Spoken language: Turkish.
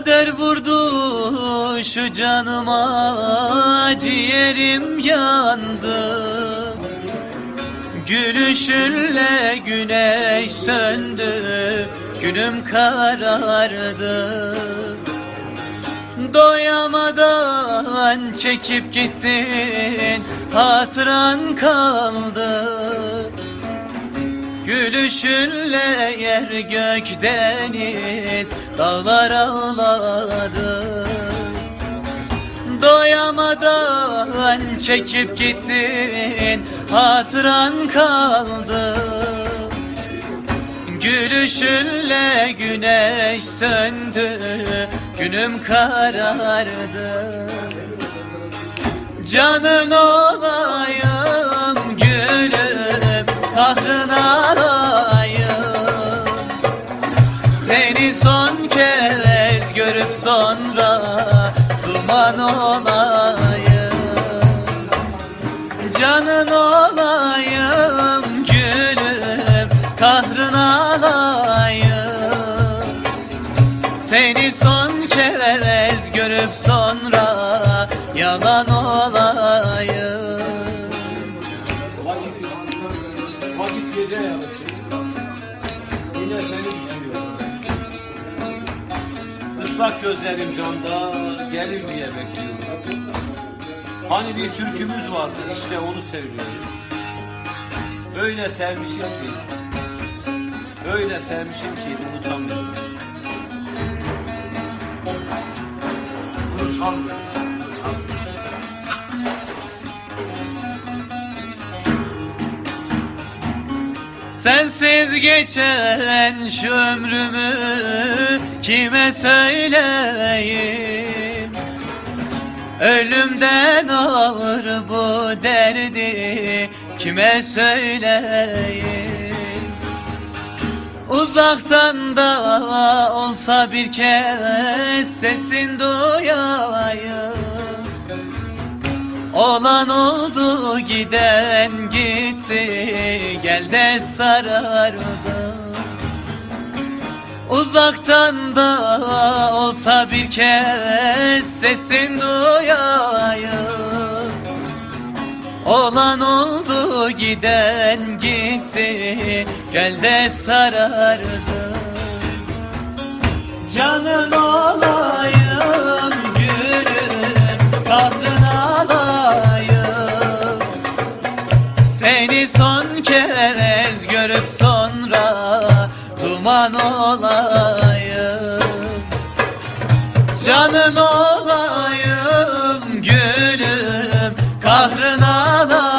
Kader vurdu şu canıma, ciğerim yandı. Gülüşünle güneş söndü, günüm karardı. Doyamadan çekip gittin, hatıran kaldı. Gülüşünle yer gök deniz, dağlar ağladı. Doyamadan çekip gittin, hatıran kaldı. Gülüşünle güneş söndü, günüm karardı. Canın olayım gülüm, kahrına alayım. Seni son kez görüp sonra duman olayım. Canın olayım gülüm, kahrına alayım. Seni son kez görüp sonra yalan olayım. Vakit gece yarısı. Yine seni düşünüyorum. Islak gözlerim camda, gelir diye bekliyorum. Hani bir türkümüz vardı, işte onu söylüyorum. Öyle sevmişim ki, öyle sevmişim ki unutamıyorum. Unutamıyorum. Sensiz geçen şu ömrümü kime söyleyeyim? Ölümden ağır bu derdi kime söyleyeyim? Uzaktan da olsa bir kez sesin duyayım. Olan oldu, giden gitti, gel de sarardı. Uzaktan da olsa bir kez sesin duyayım. Olan oldu, giden gitti, gel de sarardı. Canın olayım gülüm, kahrına alayım. Seni son kez görüp sonra duman olayım. Canın olayım gülüm, kahrına alayım.